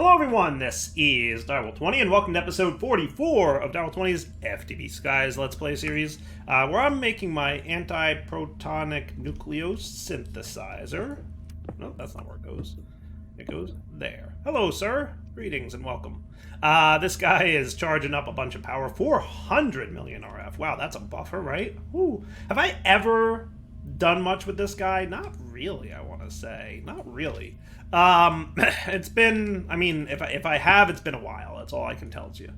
Hello everyone, this is Direwolf20 and welcome to episode 44 of Direwolf20's FTB Skies Let's Play series, where I'm making my anti-protonic nucleosynthesizer. No, that's not where it goes. It goes there. Hello, sir. Greetings and welcome. This guy is charging up a bunch of power. 400 million RF. Wow, that's a buffer, right? Ooh. Have I ever done much with this guy? Not really, I want to say. Not really. It's been, I mean, if I have, it's been a while. That's all I can tell you.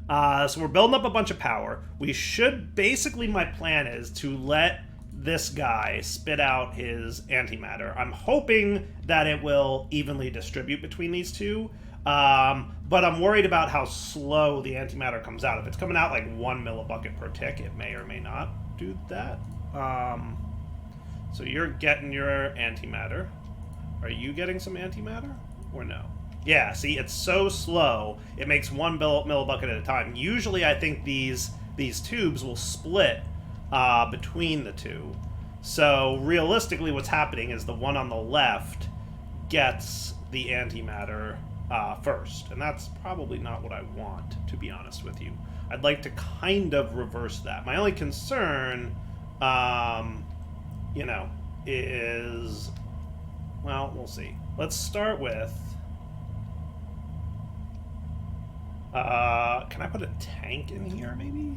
So we're building up a bunch of power. We should, basically my plan is to let this guy spit out his antimatter. I'm hoping that it will evenly distribute between these two. But I'm worried about how slow the antimatter comes out. If it's coming out like 1 millibucket per tick, it may or may not do that. So you're getting your antimatter. Are you getting some antimatter or no? Yeah, see, it's so slow. It makes 1 millibucket at a time. Usually I think these tubes will split between the two. So realistically what's happening is the one on the left gets the antimatter first. And that's probably not what I want, to be honest with you. I'd like to kind of reverse that. My only concern, you know, is... well, we'll see. Let's start with... can I put a tank in here, maybe?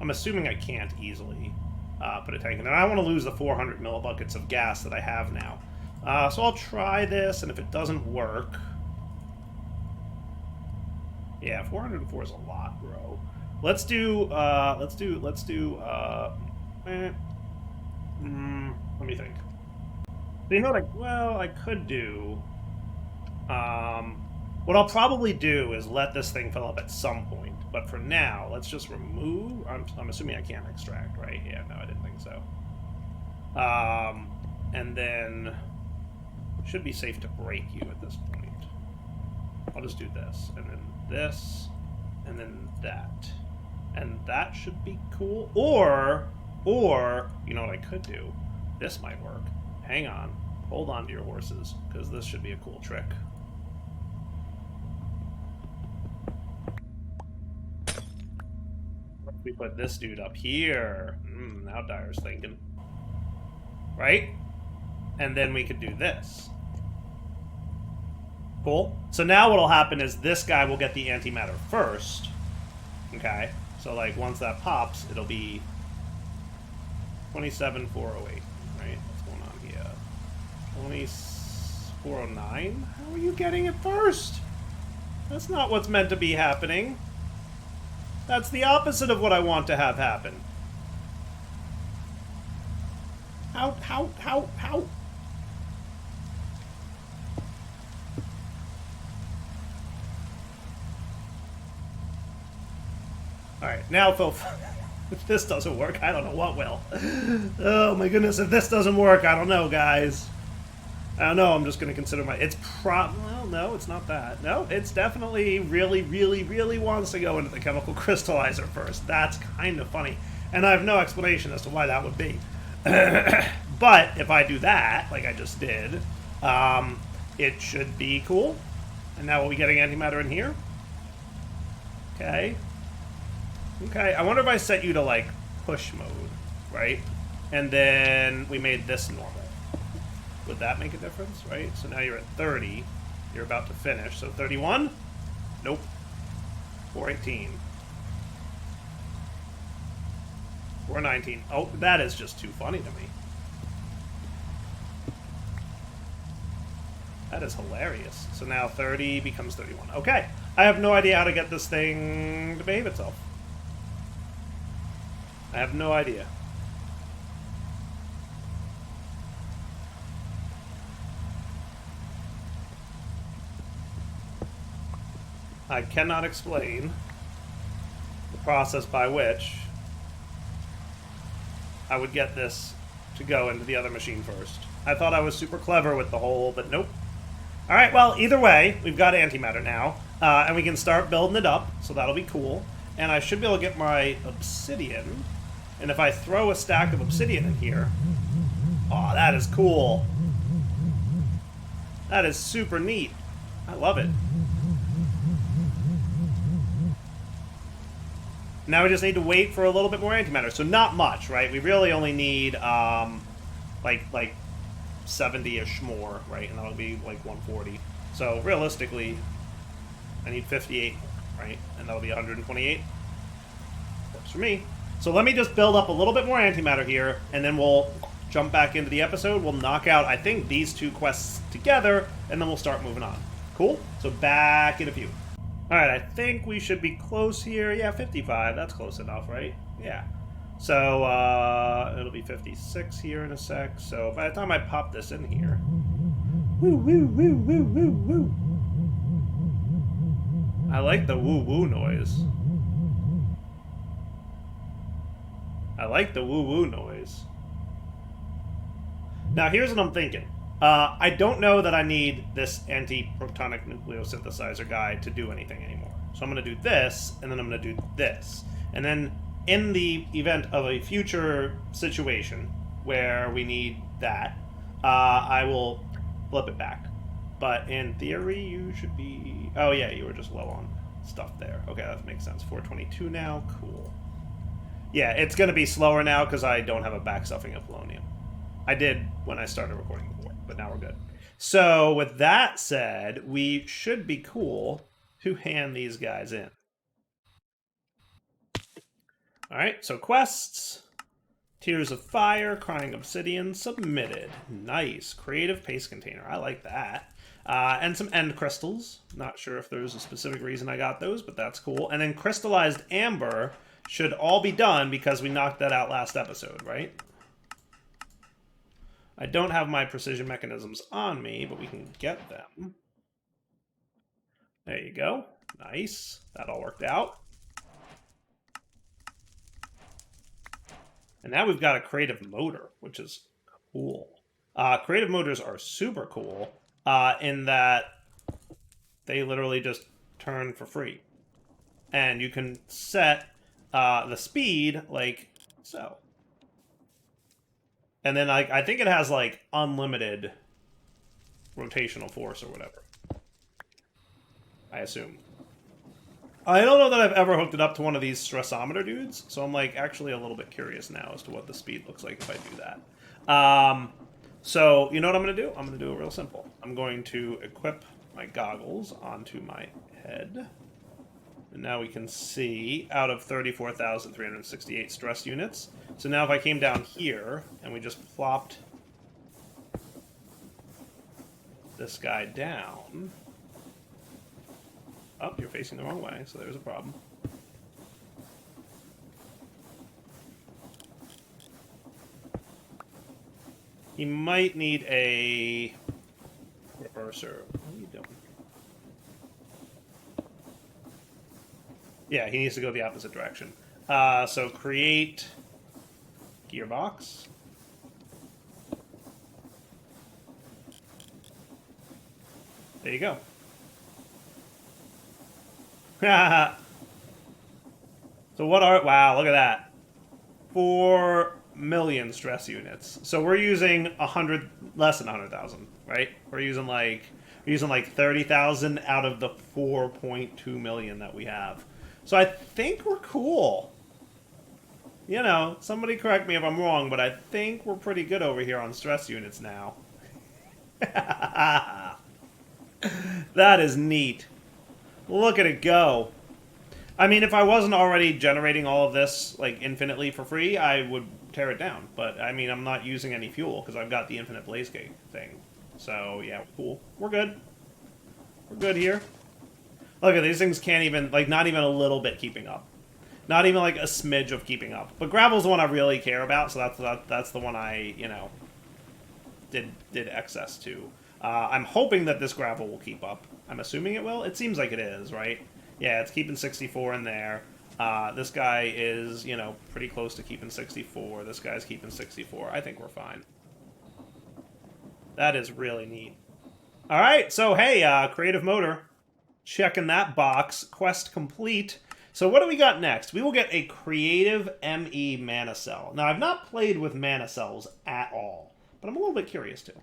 I'm assuming I can't easily put a tank in there. I don't want to lose the 400 millibuckets of gas that I have now. So I'll try this, and if it doesn't work... yeah, 404 is a lot, bro. Let's do, let me think. So you know what I could do, what I'll probably do is let this thing fill up at some point, but for now, let's just remove, I'm assuming I can't extract, right? Yeah, no, I didn't think so. And then, it should be safe to break you at this point. I'll just do this, and then this, and then that. And that should be cool, or, you know what I could do? This might work. Hang on. Hold on to your horses, because this should be a cool trick. We put this dude up here. Now Dyer's thinking. Right? And then we could do this. Cool. So now what'll happen is this guy will get the antimatter first. Okay? So, like, once that pops, it'll be 27,408. Right? What's going on here? 2409? How are you getting it first? That's not what's meant to be happening. That's the opposite of what I want to have happen. How? Alright, now Phil, if this doesn't work, I don't know what will. Oh my goodness, if this doesn't work, I don't know, guys. I don't know, I'm just going to consider my... it's well, no, it's not that. No, it's definitely really wants to go into the chemical crystallizer first. That's kind of funny. And I have no explanation as to why that would be. But if I do that, like I just did, it should be cool. And now are we getting antimatter in here? Okay. Okay, I wonder if I set you to, like, push mode, right? And then we made this normal. Would that make a difference, right? So now you're at 30. You're about to finish. So 31? Nope. 418. 419. Oh, that is just too funny to me. That is hilarious. So now 30 becomes 31. Okay. I have no idea how to get this thing to behave itself. I have no idea. I cannot explain the process by which I would get this to go into the other machine first. I thought I was super clever with the whole, but nope. Alright, well, either way, we've got antimatter now, and we can start building it up, so that'll be cool. And I should be able to get my obsidian, and if I throw a stack of obsidian in here... oh, that is cool. That is super neat. I love it. Now we just need to wait for a little bit more antimatter. So not much, right? We really only need like 70-ish more, right? And that'll be like 140. So realistically, I need 58, right? And that'll be 128. Works for me. So let me just build up a little bit more antimatter here, and then we'll jump back into the episode. We'll knock out, I think, these two quests together, and then we'll start moving on. Cool? So back in a few. Alright, I think we should be close here. Yeah, 55. That's close enough, right? Yeah. So, it'll be 56 here in a sec. So, by the time I pop this in here... Woo, woo, woo, woo, woo, woo. I like the woo-woo noise. I like the woo-woo noise. Now, here's what I'm thinking. I don't know that I need this anti-protonic nucleosynthesizer guy to do anything anymore. So I'm going to do this, and then I'm going to do this. And then, in the event of a future situation where we need that, I will flip it back. But in theory, you should be... Oh, yeah, you were just low on stuff there. Okay, that makes sense. 422 now. Cool. Yeah, it's going to be slower now because I don't have a backstuffing of polonium. I did when I started recording before, but now we're good. So, with that said, we should be cool to hand these guys in. Alright, so quests. Tears of Fire, Crying Obsidian, submitted. Nice. Creative Paste Container. I like that. And some End Crystals. Not sure if there's a specific reason I got those, but that's cool. And then Crystallized Amber should all be done because we knocked that out last episode, right? I don't have my precision mechanisms on me, but we can get them. There you go. Nice. That all worked out. And now we've got a creative motor, which is cool. Creative motors are super cool in that they literally just turn for free. And you can set the speed like so. And then I think it has like unlimited rotational force or whatever. I assume. I don't know that I've ever hooked it up to one of these stressometer dudes, so I'm like actually a little bit curious now as to what the speed looks like if I do that. So you know what I'm going to do? I'm going to do it real simple. I'm going to equip my goggles onto my head. And now we can see out of 34,368 stress units. So now if I came down here and we just plopped this guy down. Oh, you're facing the wrong way, so there's a problem. He might need a reverser. What are you doing? Yeah, he needs to go the opposite direction. So create gearbox. There you go. So what are... Wow, look at that. 4 million stress units. So we're using 100... Less than 100,000, right? We're using like 30,000 out of the 4.2 million that we have. So I think we're cool. You know, somebody correct me if I'm wrong, but I think we're pretty good over here on stress units now. That is neat. Look at it go. I mean, if I wasn't already generating all of this, like, infinitely for free, I would tear it down. But, I mean, I'm not using any fuel, because I've got the infinite blaze cake thing. So, yeah, cool. We're good. We're good here. Look at these things can't even, like, not even a little bit keeping up. Not even, like, a smidge of keeping up. But Gravel's the one I really care about, so that's the one I, you know, did excess to. I'm hoping that this Gravel will keep up. I'm assuming it will. It seems like it is, right? Yeah, it's keeping 64 in there. This guy is, you know, pretty close to keeping 64. This guy's keeping 64. I think we're fine. That is really neat. All right, so hey, creative motor. Checking that box. Quest complete. So what do we got next? We will get a creative ME mana cell. Now, I've not played with mana cells at all, but I'm a little bit curious too.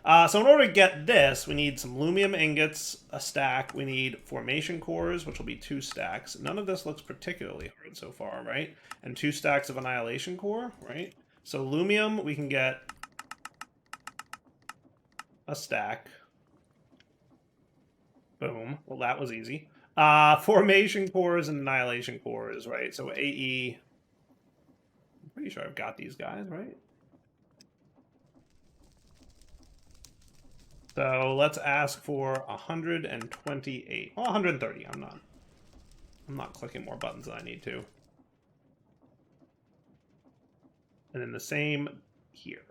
So in order to get this, we need some lumium ingots, a stack. We need formation cores, which will be 2 stacks. None of this looks particularly hard so far, right? And 2 stacks of annihilation core, right? So lumium, we can get a stack. Boom. Well, that was easy. Formation cores and annihilation cores, right? So AE, I'm pretty sure I've got these guys, right? So let's ask for 128. Well, 130. I'm not clicking more buttons than I need to. And then the same here.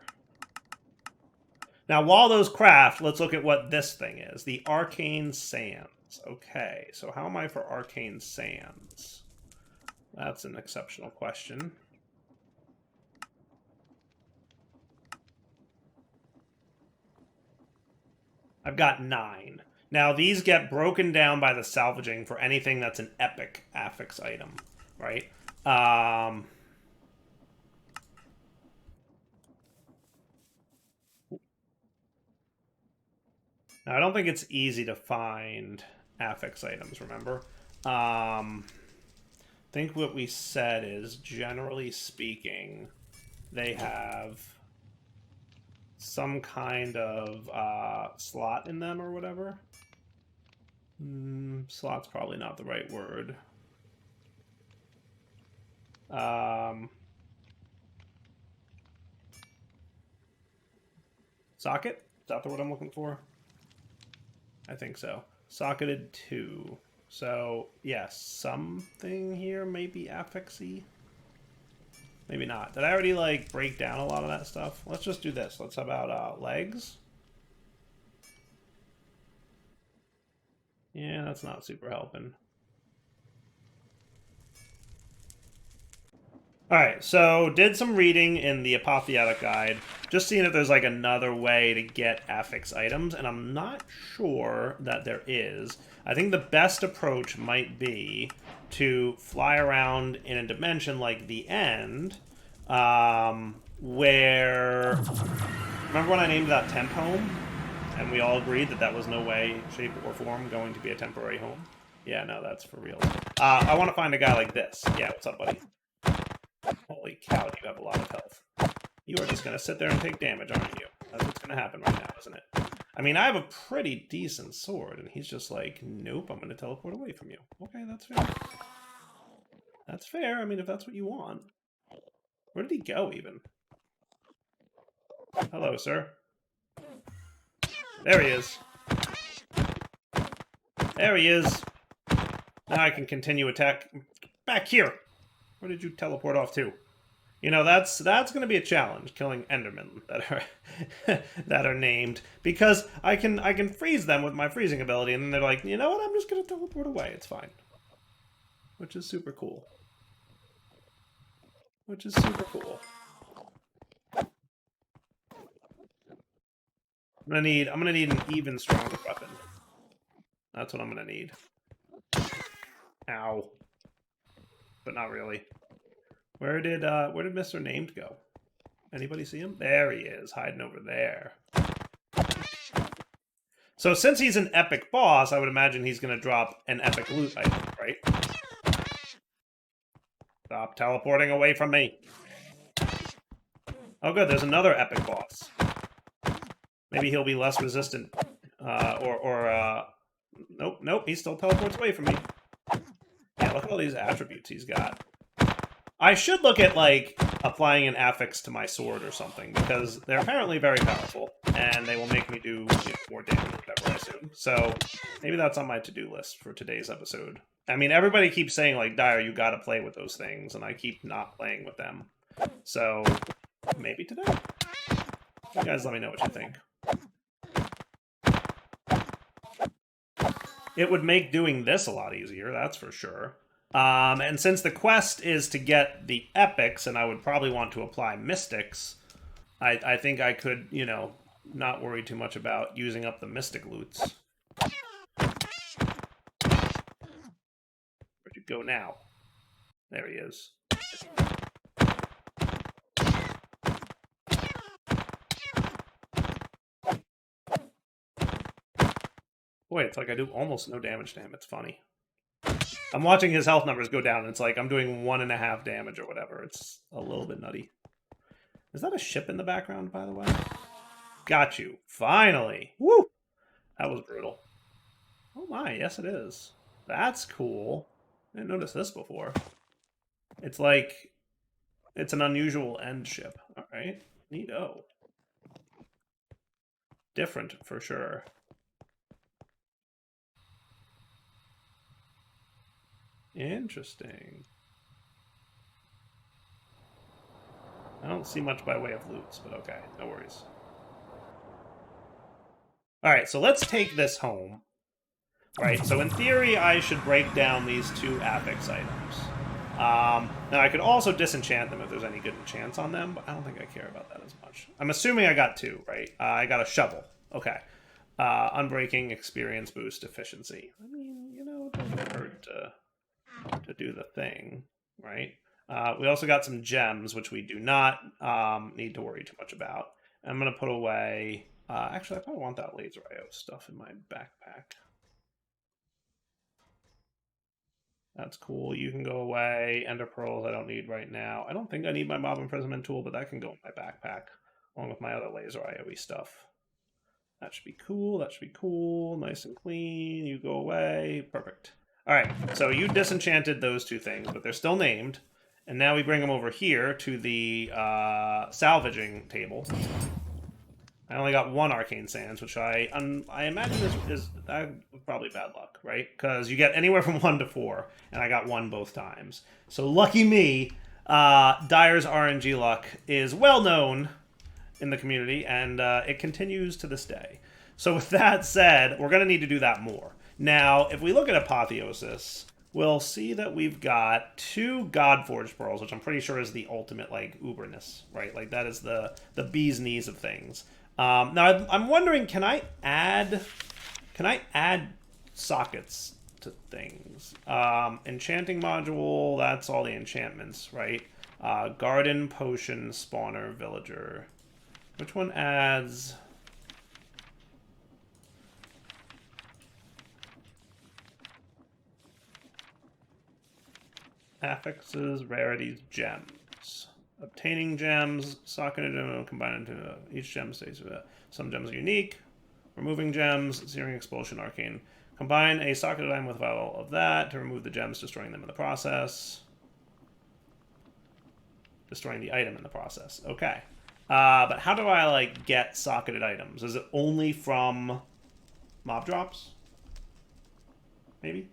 Now, while those craft, let's look at what this thing is. The Arcane Sands. Okay, so how am I for Arcane Sands? That's an exceptional question. I've got 9. Now, these get broken down by the salvaging for anything that's an epic affix item, right? Now, I don't think it's easy to find affix items, remember? I think what we said is, generally speaking, they have some kind of slot in them or whatever. Slot's probably not the right word. Socket? Is that the word I'm looking for? I think so. Socketed 2. So, yes, something here may be affixy. Maybe not. Did I already, like, break down a lot of that stuff? Let's just do this. Let's have about legs. Yeah, that's not super helping. Alright, so did some reading in the Apotheotic guide, just seeing if there's like another way to get affix items, and I'm not sure that there is. I think the best approach might be to fly around in a dimension like the End, where... Remember when I named that temp home? And we all agreed that that was no way, shape, or form going to be a temporary home? Yeah, no, that's for real. I want to find a guy like this. Yeah, what's up, buddy? Holy cow, you have a lot of health. You are just going to sit there and take damage, aren't you? That's what's going to happen right now, isn't it? I mean, I have a pretty decent sword, and he's just like, nope, I'm going to teleport away from you. Okay, that's fair. That's fair. I mean, if that's what you want. Where did he go, even? Hello, sir. There he is. There he is. Now I can continue attack. Back here! Where did you teleport off to? You know, that's going to be a challenge, killing Endermen that are named, because I can freeze them with my freezing ability, and then they're like, you know what? I'm just going to teleport away. It's fine, which is super cool. Which is super cool. I'm gonna need an even stronger weapon. That's what I'm gonna need. Ow. But not really. Where did Mr. Named go? Anybody see him? There he is, hiding over there. So since he's an epic boss, I would imagine he's going to drop an epic loot item, right? Stop teleporting away from me. Oh good, there's another epic boss. Maybe he'll be less resistant. Nope, he still teleports away from me. Yeah, look at all these attributes he's got. I should look at, like, applying an affix to my sword or something, because they're apparently very powerful, and they will make me do more damage or whatever, I assume. So, maybe that's on my to-do list for today's episode. I mean, everybody keeps saying, like, Dyer, you gotta play with those things, and I keep not playing with them. So, maybe today? You guys let me know what you think. It would make doing this a lot easier, that's for sure. And since the quest is to get the epics, and I would probably want to apply mystics, I think I could, you know, not worry too much about using up the mystic loots. Where'd you go now? There he is. Wait, it's like I do almost no damage to him. It's funny. I'm watching his health numbers go down, and it's like I'm doing 1.5 damage or whatever. It's a little bit nutty. Is that a ship in the background, by the way? Got you. Finally. Woo! That was brutal. Oh my, yes it is. That's cool. I didn't notice this before. It's like... It's an unusual end ship. Alright. Neato. Different, for sure. Interesting. I don't see much by way of loots, but okay, no worries. Alright, so let's take this home. Right, so in theory, I should break down these 2 affix items. Now, I could also disenchant them if there's any good enchants on them, but I don't think I care about that as much. I'm assuming I got 2, right? I got a shovel. Okay. Unbreaking, experience boost, efficiency. I mean, you know, it doesn't hurt to do the thing, right? We also got some gems, which we do not need to worry too much about. I'm going to put away... actually, I probably want that laser IO stuff in my backpack. That's cool. You can go away. Ender pearls I don't need right now. I don't think I need my mob imprisonment tool, but that can go in my backpack along with my other laser IOE stuff. That should be cool. That should be cool. Nice and clean. You go away. Perfect. All right. So you disenchanted those 2 things, but they're still named. And now we bring them over here to the salvaging table. I only got 1 arcane sands, which I imagine is probably bad luck, right? Because you get anywhere from 1 to 4, and I got 1 both times. So lucky me, Dyer's RNG luck is well known in the community, and it continues to this day. So with that said, we're going to need to do that more. Now, if we look at Apotheosis, we'll see that we've got 2 Godforged pearls, which I'm pretty sure is the ultimate, like, uberness, right? Like, that is the bee's knees of things. Now, I'm wondering, can I add sockets to things? Enchanting module, that's all the enchantments, right? Garden, potion, spawner, villager. Which one adds... affixes, rarities, gems. Obtaining gems, socketed them, combined into each gem stays with it. Some gems are unique. Removing gems, searing expulsion, arcane. Combine a socketed item with all of that to remove the gems, destroying them in the process. Destroying the item in the process. Okay. But how do I, like, get socketed items? Is it only from mob drops? Maybe?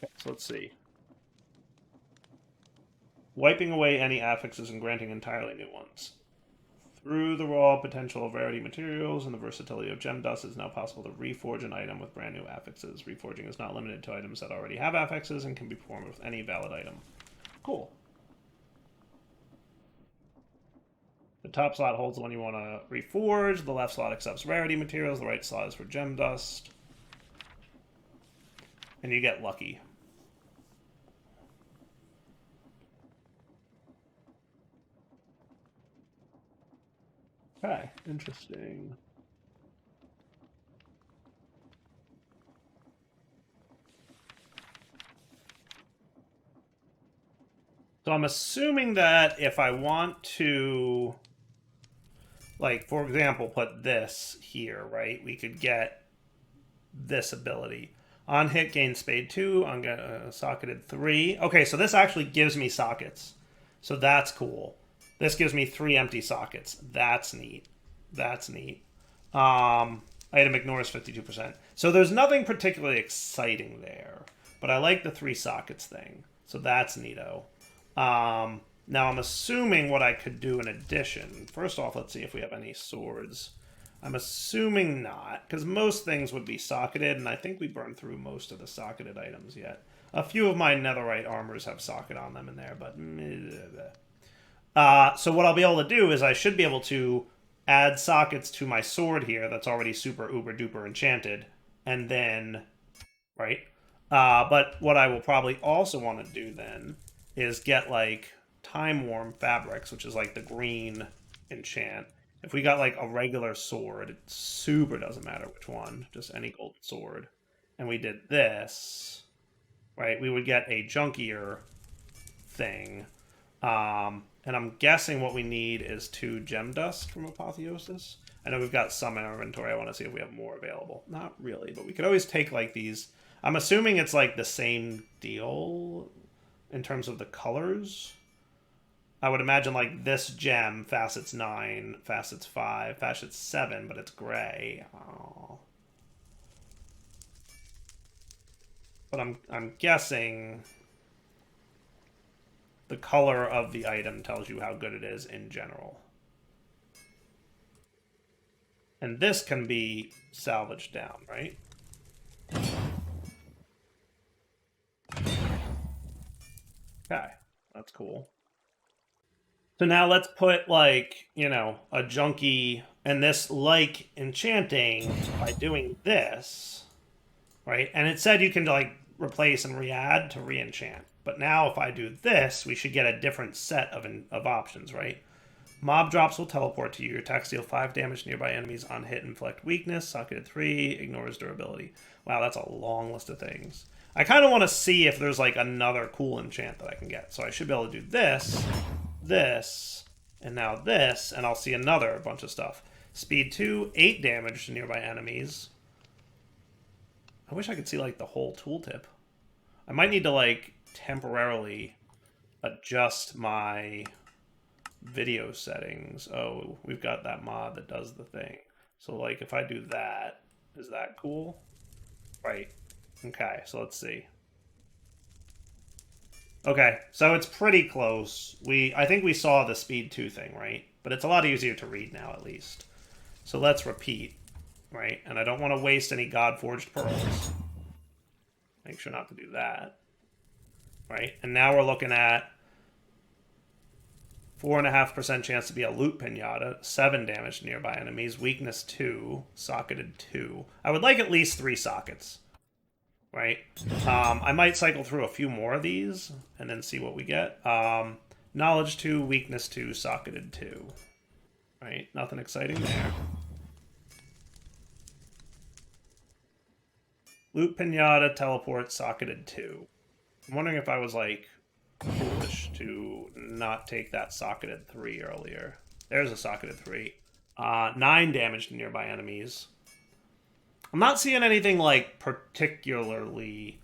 Okay, so let's see. Wiping away any affixes and granting entirely new ones. Through the raw potential of rarity materials and the versatility of gem dust, it's now possible to reforge an item with brand new affixes. Reforging is not limited to items that already have affixes and can be performed with any valid item. Cool. The top slot holds the one you want to reforge. The left slot accepts rarity materials. The right slot is for gem dust. And you get lucky. Okay, interesting. So I'm assuming that if I want to, like, for example, put this here, right? We could get this ability. On hit, gain spade 2. On socketed 3. Okay, so this actually gives me sockets. So that's cool. This gives me 3 empty sockets. That's neat. That's neat. Item ignores 52%. So there's nothing particularly exciting there. But I like the 3 sockets thing. So that's neato. Now I'm assuming what I could do in addition. First off, let's see if we have any swords. I'm assuming not, because most things would be socketed, and I think we burned through most of the socketed items yet. A few of my netherite armors have socket on them in there, but... so what I'll be able to do is I should be able to add sockets to my sword here that's already super uber duper enchanted, and then... Right? But what I will probably also want to do then is get like Time Warm Fabrics, which is like the green enchant. If we got like a regular sword, it super doesn't matter which one, just any golden sword. And we did this, right? We would get a junkier thing. And I'm guessing what we need is 2 gem dust from Apotheosis. I know we've got some in our inventory. I want to see if we have more available. Not really, but we could always take like these. I'm assuming it's like the same deal in terms of the colors. I would imagine like this gem, facets 9, facets 5, facets 7, but it's gray. Oh. But I'm guessing the color of the item tells you how good it is in general. And this can be salvaged down, right? Okay, that's cool. So now let's put, like, you know, a junkie and this like enchanting by doing this, right? And it said you can, like, replace and re-add to re-enchant. But now if I do this, we should get a different set of options, right? Mob drops will teleport to you. Your attacks deal 5 damage to nearby enemies on hit, inflict weakness, socketed 3, ignores durability. Wow, that's a long list of things. I kind of want to see if there's like another cool enchant that I can get. So I should be able to do this, this, and now this, and I'll see another bunch of stuff. Speed 2, 8 damage to nearby enemies. I wish I could see like the whole tooltip. I might need to like temporarily adjust my video settings. Oh, we've got that mod that does the thing. So like if I do that, is that cool? Right. Okay, so let's see. Okay, so it's pretty close. I think we saw the speed 2 thing, right? But it's a lot easier to read now, at least. So let's repeat, right? And I don't want to waste any God-forged pearls. Make sure not to do that. Right? And now we're looking at 4.5% chance to be a loot pinata, 7 damage to nearby enemies, weakness 2, socketed 2. I would like at least 3 sockets. Right? I might cycle through a few more of these and then see what we get. Knowledge 2, weakness 2, socketed 2. Right? Nothing exciting there. Loot pinata, teleport, socketed 2. I'm wondering if I was like foolish to not take that socketed 3 earlier. There's a socketed 3. 9 damage to nearby enemies. I'm not seeing anything like particularly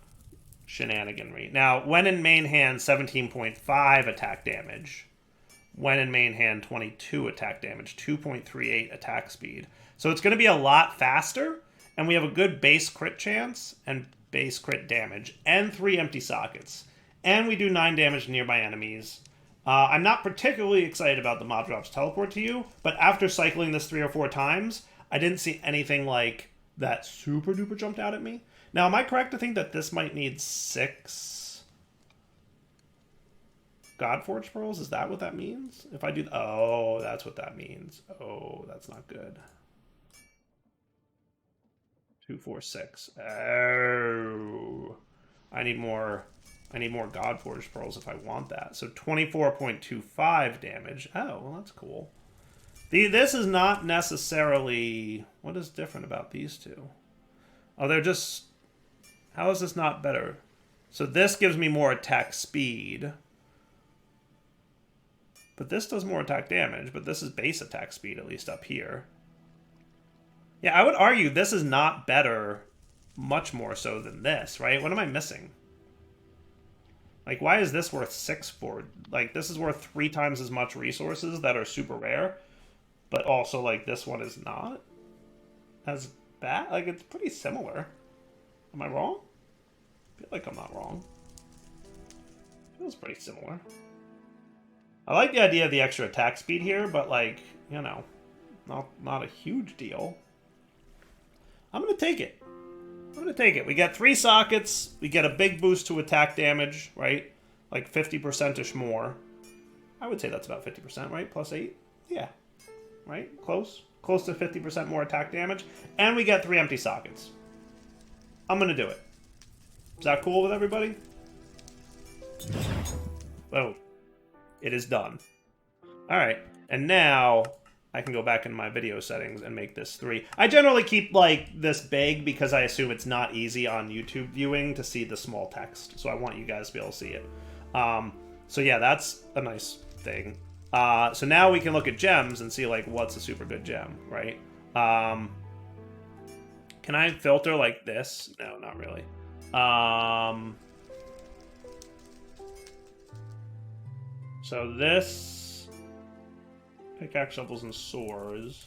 shenaniganry. Now, when in main hand, 17.5 attack damage. When in main hand, 22 attack damage, 2.38 attack speed. So it's going to be a lot faster, and we have a good base crit chance and base crit damage, and 3 empty sockets. And we do 9 damage to nearby enemies. I'm not particularly excited about the mob drops teleport to you, but after cycling this 3 or 4 times, I didn't see anything like that super duper jumped out at me. Now, am I correct to think that this might need 6 Godforged pearls? Is that what that means? If I do... Oh, that's what that means. Oh, that's not good. 2, 4, 6. Oh. I need more Godforged pearls if I want that. So 24.25 damage. Oh, well, that's cool. This is not necessarily... What is different about these two? Oh, they're just... How is this not better? So this gives me more attack speed. But this does more attack damage, but this is base attack speed, at least up here. Yeah, I would argue this is not better, much more so than this, right? What am I missing? Like, why is this worth 6 for... Like, this is worth 3 times as much resources that are super rare. But also, like, this one is not as bad. Like, it's pretty similar. Am I wrong? I feel like I'm not wrong. Feels pretty similar. I like the idea of the extra attack speed here, but, like, you know, not a huge deal. I'm going to take it. I'm going to take it. We get 3 sockets. We get a big boost to attack damage, right? Like 50%-ish more. I would say that's about 50%, right? Plus 8? Yeah. Right? Close to 50% more attack damage. And we get 3 empty sockets. I'm going to do it. Is that cool with everybody? Oh, it is done. All right, and now I can go back in my video settings and make this 3. I generally keep like this big because I assume it's not easy on YouTube viewing to see the small text. So I want you guys to be able to see it. So yeah, that's a nice thing. So now we can look at gems and see like what's a super good gem, right? Can I filter like this? No, not really. So this pickaxe, shovels, and swords.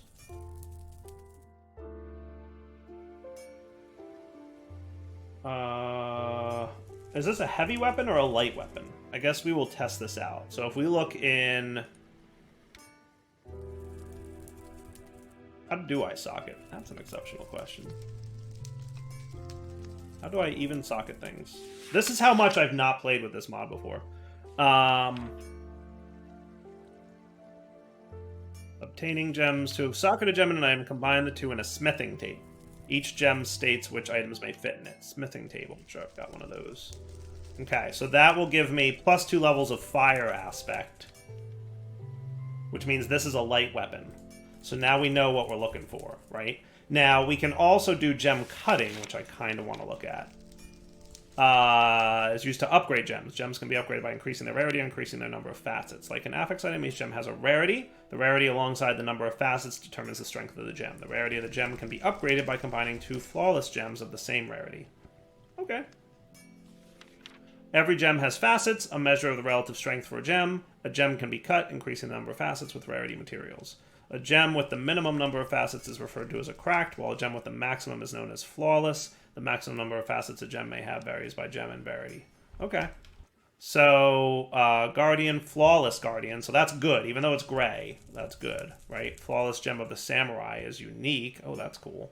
Is this a heavy weapon or a light weapon? I guess we will test this out. So if we look in... How do I socket? That's an exceptional question. How do I even socket things? This is how much I've not played with this mod before. Obtaining gems. To socket a gem in an item, combine the two in a smithing table. Each gem states which items may fit in it. Smithing table. Sure, I've got one of those. Okay, so that will give me +2 levels of fire aspect. Which means this is a light weapon. So now we know what we're looking for, right? Now, we can also do gem cutting, which I kind of want to look at. Is used to upgrade gems. Gems can be upgraded by increasing their rarity and increasing their number of facets. Like an affix item, each gem has a rarity. The rarity alongside the number of facets determines the strength of the gem. The rarity of the gem can be upgraded by combining 2 flawless gems of the same rarity. Okay. Every gem has facets, a measure of the relative strength for a gem. A gem can be cut, increasing the number of facets with rarity materials. A gem with the minimum number of facets is referred to as a cracked, while a gem with the maximum is known as flawless. The maximum number of facets a gem may have varies by gem and rarity. Okay. So, Guardian, Flawless Guardian. So that's good. Even though it's gray, that's good, right? Flawless Gem of the Samurai is unique. Oh, that's cool.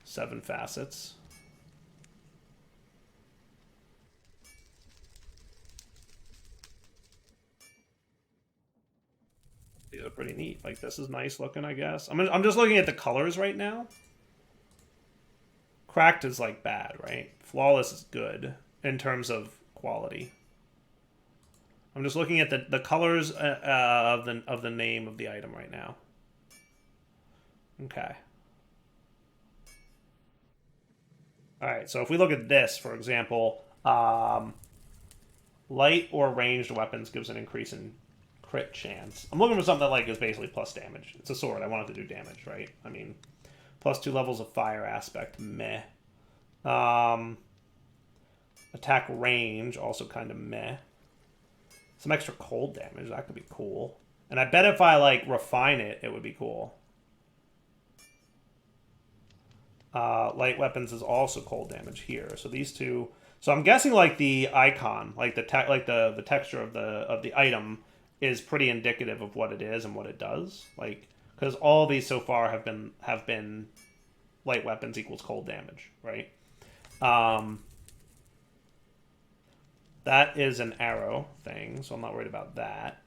7 facets. These are pretty neat. Like, this is nice looking, I guess. I'm just looking at the colors right now. Cracked is, like, bad, right? Flawless is good in terms of quality. I'm just looking at the colors of the name of the item right now. Okay. Alright, so if we look at this, for example, light or ranged weapons gives an increase in crit chance. I'm looking for something that like is basically plus damage. It's a sword. I want it to do damage, right? I mean, +2 levels of fire aspect. Meh. Attack range, also kind of meh. Some extra cold damage. That could be cool. And I bet if I, like, refine it, it would be cool. Light weapons is also cold damage here. So these two... So I'm guessing, like, the icon, like the texture of the item is pretty indicative of what it is and what it does. Like, because all these so far have been light weapons equals cold damage, right? That is an arrow thing, so I'm not worried about that.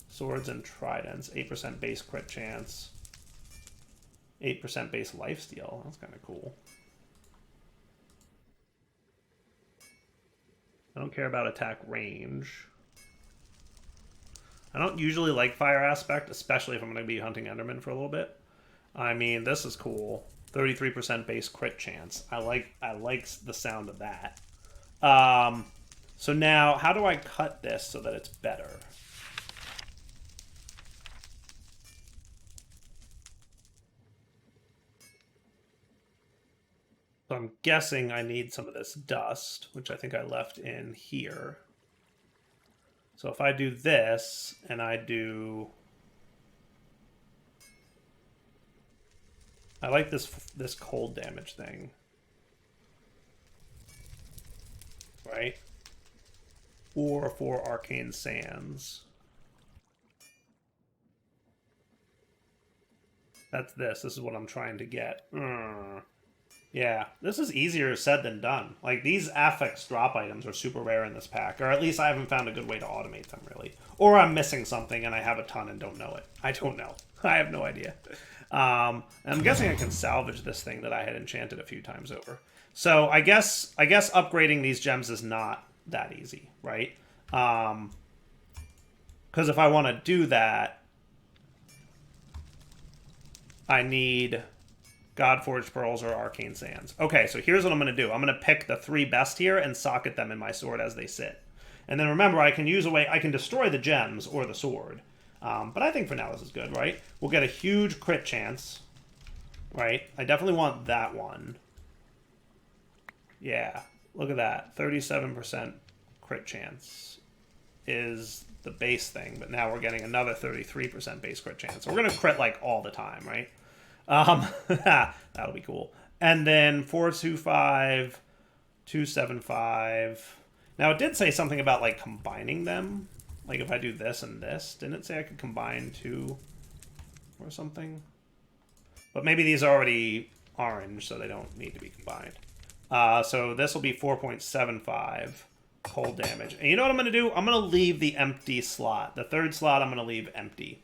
Swords and tridents, 8% base crit chance, 8% base lifesteal. That's kind of cool. I don't care about attack range. I don't usually like fire aspect, especially if I'm going to be hunting Enderman for a little bit. I mean, this is cool. 33% base crit chance. I like the sound of that. So now, how do I cut this so that it's better? So I'm guessing I need some of this dust, which I think I left in here. So if I do this, and I do... I like this cold damage thing. Right? Or for Arcane Sands. That's this. This is what I'm trying to get. Yeah, this is easier said than done. Like, these affix drop items are super rare in this pack. Or at least I haven't found a good way to automate them, really. Or I'm missing something and I have a ton and don't know it. I don't know. I have no idea. I'm guessing I can salvage this thing that I had enchanted a few times over. So I guess upgrading these gems is not that easy, right? Because if I want to do that, I need Godforged Pearls or Arcane Sands. Okay, so here's what I'm going to do. I'm going to pick the 3 best here and socket them in my sword as they sit. And then remember, I can destroy the gems or the sword. But I think for now this is good, right? We'll get a huge crit chance, right? I definitely want that one. Yeah, look at that. 37% crit chance is the base thing, but now we're getting another 33% base crit chance. So we're going to crit like all the time, right? That'll be cool. And then 425, 275. Now it did say something about like combining them. Like if I do this and this, didn't it say I could combine 2 or something? But maybe these are already orange, so they don't need to be combined. So this will be 4.75 cold damage. And you know what I'm going to do? I'm going to leave the empty slot. The 3rd slot I'm going to leave empty.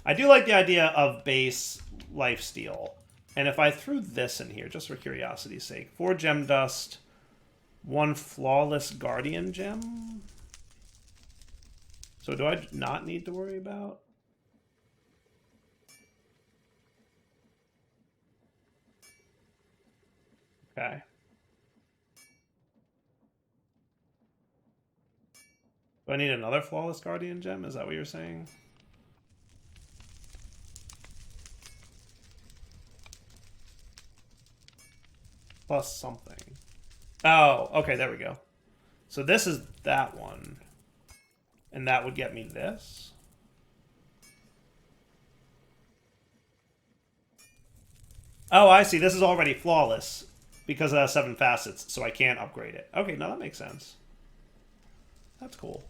I do like the idea of base lifesteal. And if I threw this in here, just for curiosity's sake, 4 gem dust, 1 flawless guardian gem. So do I not need to worry about? Okay. Do I need another flawless guardian gem? Is that what you're saying? Plus something. Oh, okay, there we go. So this is that one. And that would get me this. Oh, I see. This is already flawless because it has 7 facets, so I can't upgrade it. Okay, no, that makes sense. That's cool.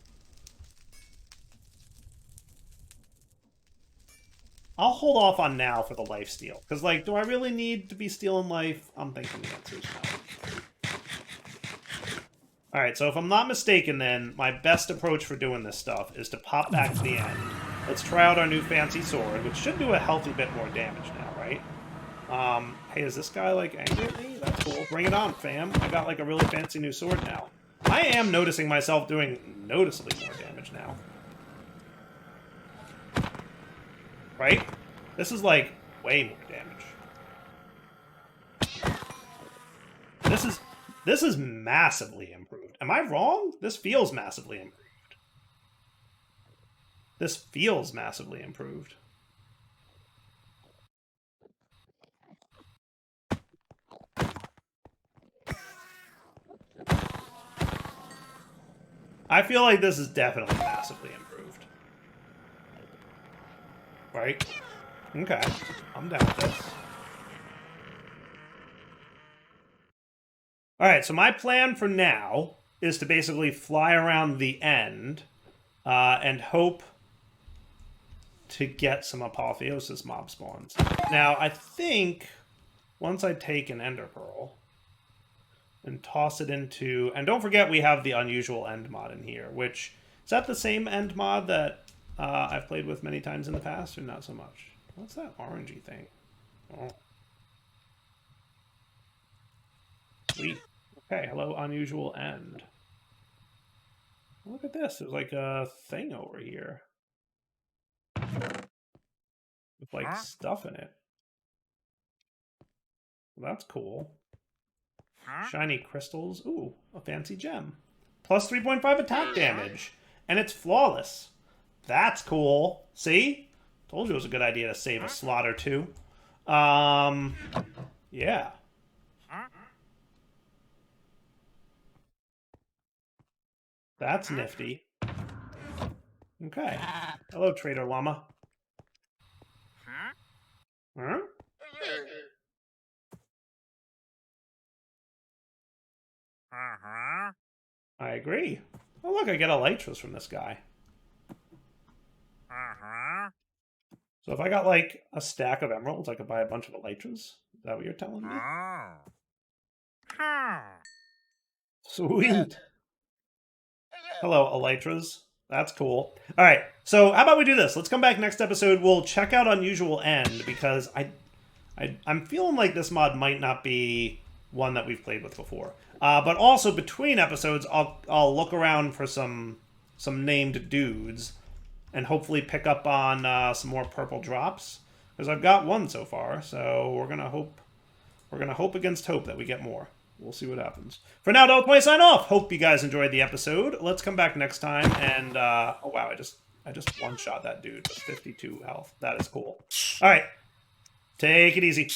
I'll hold off on now for the lifesteal. Because, like, do I really need to be stealing life? I'm thinking the answer is no. Alright, so if I'm not mistaken then, my best approach for doing this stuff is to pop back to the end. Let's try out our new fancy sword, which should do a healthy bit more damage now, right? Hey, is this guy, like, angry at me? That's cool. Bring it on, fam. I got, like, a really fancy new sword now. I am noticing myself doing noticeably more damage now. Right? This is, like, way more damage. This is massively improved. Am I wrong? This feels massively improved. This feels massively improved. I feel like this is definitely massively improved. Right? Okay. I'm down with this. Alright, so my plan for now is to basically fly around the end and hope to get some Apotheosis mob spawns. Now, I think once I take an Ender Pearl and toss it into... And don't forget we have the unusual end mod in here, which... Is that the same end mod that I've played with many times in the past, or not so much? What's that orangey thing? Oh. Sweet. Okay, hello, unusual end. Look at this. There's like a thing over here. With like stuff in it. Well, that's cool. Shiny crystals. Ooh, a fancy gem. Plus 3.5 attack damage. And it's flawless. That's cool. See? Told you it was a good idea to save a slot or 2. Yeah. That's nifty. Okay. Hello, Trader Llama. Huh? I agree. Oh, look, I get elytras from this guy. So if I got, like, a stack of emeralds, I could buy a bunch of elytras? Is that what you're telling me? Sweet. Hello, elytras. That's cool. All right, so how about we do this? Let's come back next episode. We'll check out Unusual End, because I'm feeling like this mod might not be one that we've played with before. But also between episodes, I'll look around for some named dudes, and hopefully pick up on some more purple drops, because I've got one so far. So we're gonna hope against hope that we get more. We'll see what happens. For now, Devil 20 sign off. Hope you guys enjoyed the episode. Let's come back next time and oh wow, I just one shot that dude with 52 health. That is cool. All right, take it easy.